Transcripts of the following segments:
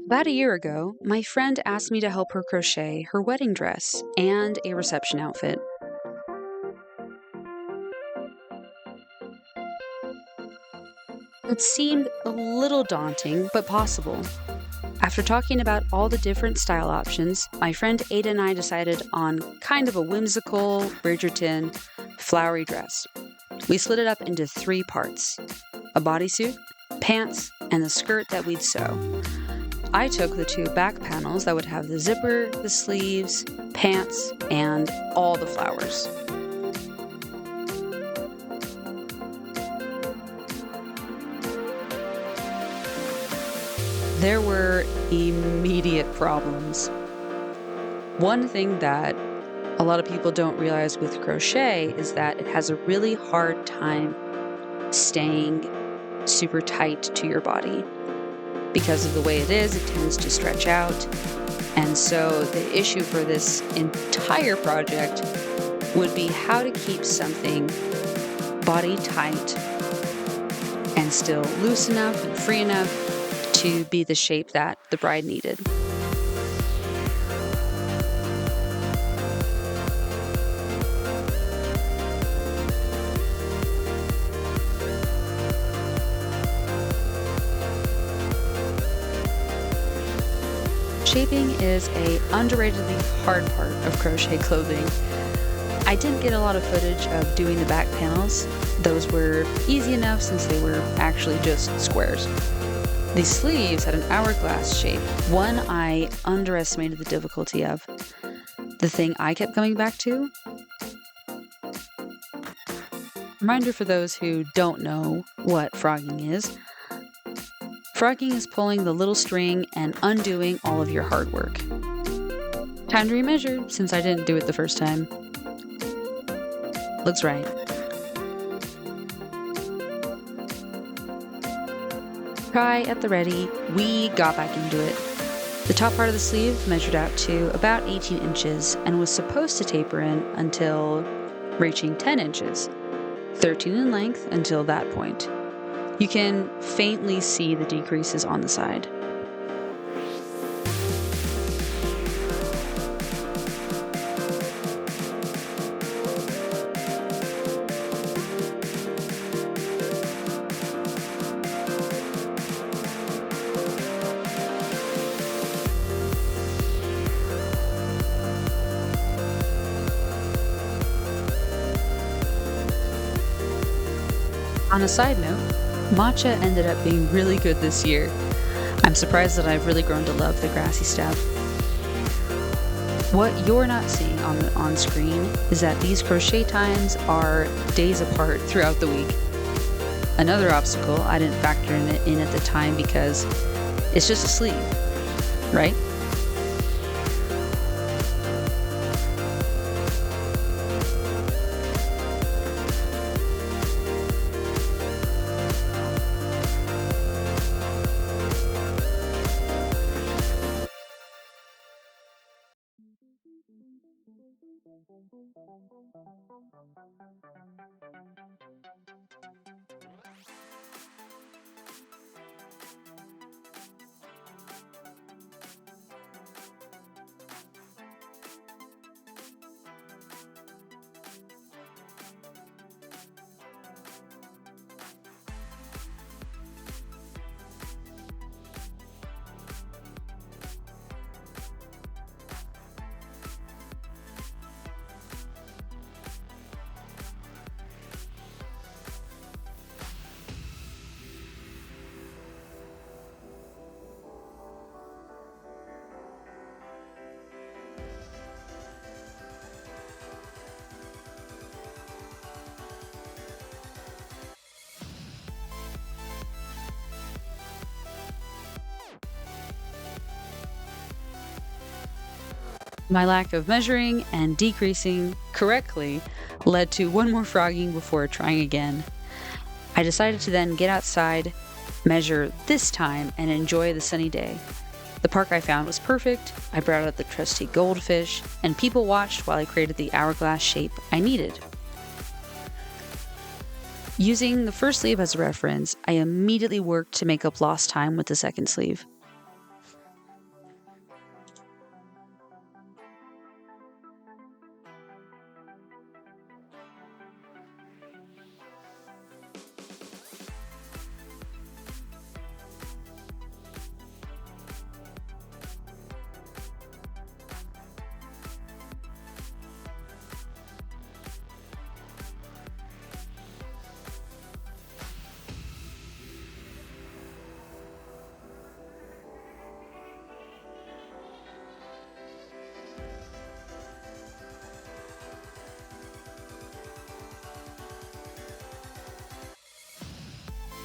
About a year ago, my friend asked me to help her crochet her wedding dress and a reception outfit. It seemed a little daunting, but possible. After talking about all the different style options, my friend Ada and I decided on kind of a whimsical Bridgerton flowery dress. We split it up into 3 parts: a bodysuit, pants, and the skirt that we'd sew. I took the 2 back panels that would have the zipper, the sleeves, pants, and all the flowers. There were immediate problems. One thing that a lot of people don't realize with crochet is that it has a really hard time staying super tight to your body. Because of the way it is, it tends to stretch out. And so the issue for this entire project would be how to keep something body tight and still loose enough and free enough to be the shape that the bride needed. Shaping is an underratedly hard part of crochet clothing. I didn't get a lot of footage of doing the back panels. Those were easy enough since they were actually just squares. The sleeves had an hourglass shape, one I underestimated the difficulty of. The thing I kept coming back to. Reminder for those who don't know what frogging is. Frogging is pulling the little string and undoing all of your hard work. Time to remeasure, since I didn't do it the first time. Looks right. Try at the ready, we got back into it. The top part of the sleeve measured out to about 18 inches and was supposed to taper in until reaching 10 inches, 13 in length until that point. You can faintly see the decreases on the side. On a side note, matcha ended up being really good this year. I'm surprised that I've really grown to love the grassy stuff. What you're not seeing on screen is that these crochet times are days apart throughout the week. Another obstacle I didn't factor in at the time because it's just a sleeve, right? My lack of measuring and decreasing correctly led to one more frogging before trying again. I decided to then get outside, measure this time, and enjoy the sunny day. The park I found was perfect, I brought out the trusty goldfish, and people watched while I created the hourglass shape I needed. Using the first sleeve as a reference, I immediately worked to make up lost time with the second sleeve.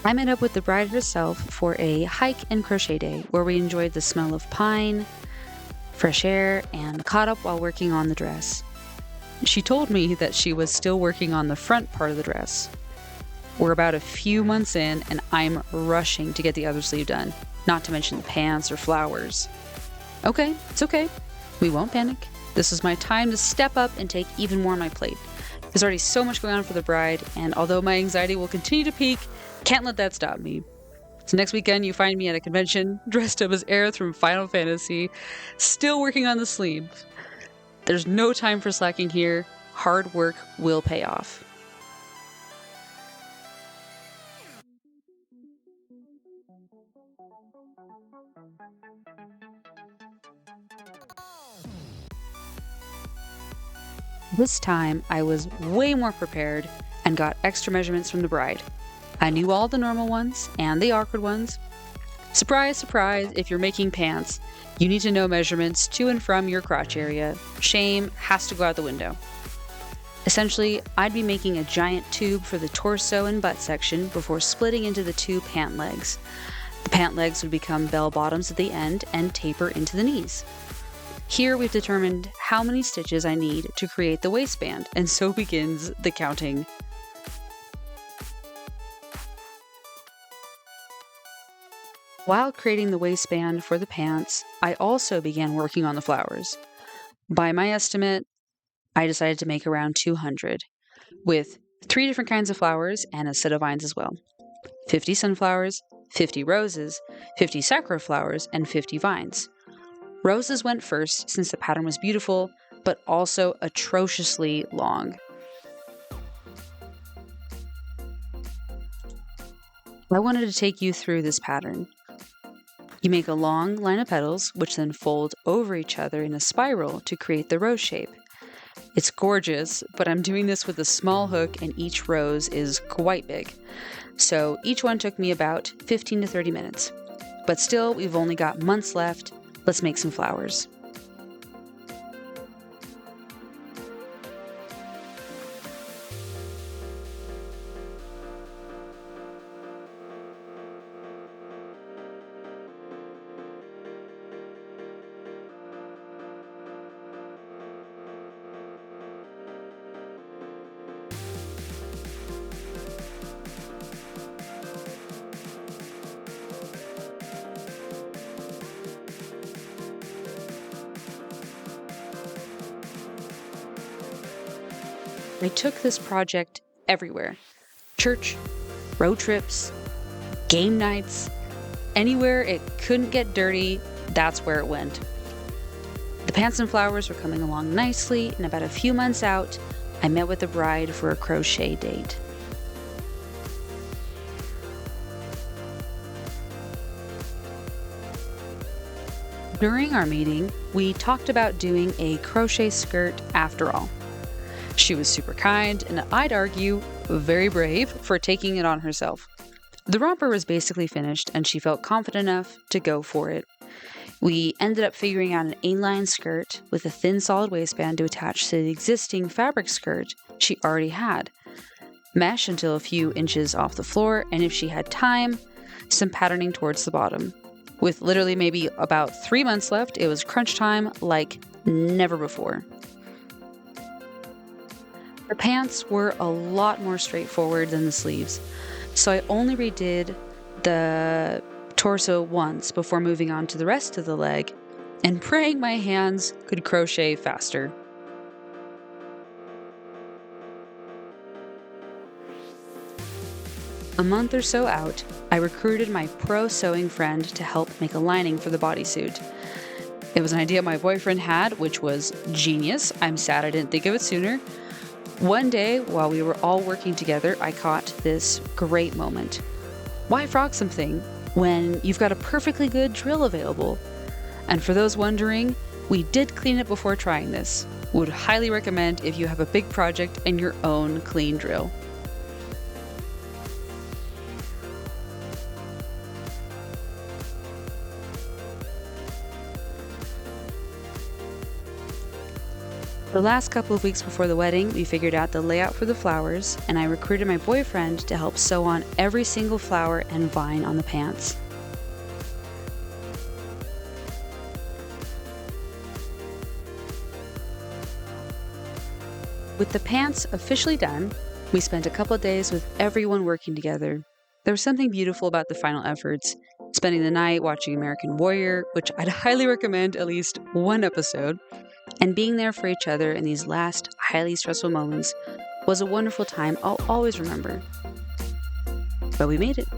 I met up with the bride herself for a hike and crochet day where we enjoyed the smell of pine, fresh air, and caught up while working on the dress. She told me that she was still working on the front part of the dress. We're about a few months in, and I'm rushing to get the other sleeve done, not to mention the pants or flowers. Okay, it's okay. We won't panic. This is my time to step up and take even more on my plate. There's already so much going on for the bride, and although my anxiety will continue to peak, can't let that stop me. So next weekend, you find me at a convention, dressed up as Aerith from Final Fantasy, still working on the sleeve. There's no time for slacking here. Hard work will pay off. This time, I was way more prepared and got extra measurements from the bride. I knew all the normal ones and the awkward ones. Surprise, surprise, if you're making pants, you need to know measurements to and from your crotch area. Shame has to go out the window. Essentially, I'd be making a giant tube for the torso and butt section before splitting into the two pant legs. The pant legs would become bell bottoms at the end and taper into the knees. Here we've determined how many stitches I need to create the waistband, and so begins the counting. While creating the waistband for the pants, I also began working on the flowers. By my estimate, I decided to make around 200, with 3 different kinds of flowers and a set of vines as well. 50 sunflowers, 50 roses, 50 sakura flowers, and 50 vines. Roses went first since the pattern was beautiful, but also atrociously long. I wanted to take you through this pattern. You make a long line of petals, which then fold over each other in a spiral to create the rose shape. It's gorgeous, but I'm doing this with a small hook and each rose is quite big. So each one took me about 15 to 30 minutes. But still, we've only got months left. Let's make some flowers. I took this project everywhere. Church, road trips, game nights, anywhere it couldn't get dirty, that's where it went. The pants and flowers were coming along nicely, and about a few months out, I met with the bride for a crochet date. During our meeting, we talked about doing a crochet skirt after all. She was super kind, and I'd argue, very brave for taking it on herself. The romper was basically finished, and she felt confident enough to go for it. We ended up figuring out an A-line skirt with a thin solid waistband to attach to the existing fabric skirt she already had. Mesh until a few inches off the floor, and if she had time, some patterning towards the bottom. With literally maybe about 3 months left, it was crunch time like never before. The pants were a lot more straightforward than the sleeves, so I only redid the torso once before moving on to the rest of the leg and praying my hands could crochet faster. A month or so out, I recruited my pro sewing friend to help make a lining for the bodysuit. It was an idea my boyfriend had, which was genius. I'm sad I didn't think of it sooner. One day, while we were all working together, I caught this great moment. Why frog something when you've got a perfectly good drill available? And for those wondering, we did clean it before trying this. Would highly recommend if you have a big project and your own clean drill. The last couple of weeks before the wedding, we figured out the layout for the flowers, and I recruited my boyfriend to help sew on every single flower and vine on the pants. With the pants officially done, we spent a couple of days with everyone working together. There was something beautiful about the final efforts. Spending the night watching American Warrior, which I'd highly recommend at least one episode, and being there for each other in these last highly stressful moments was a wonderful time I'll always remember. But we made it.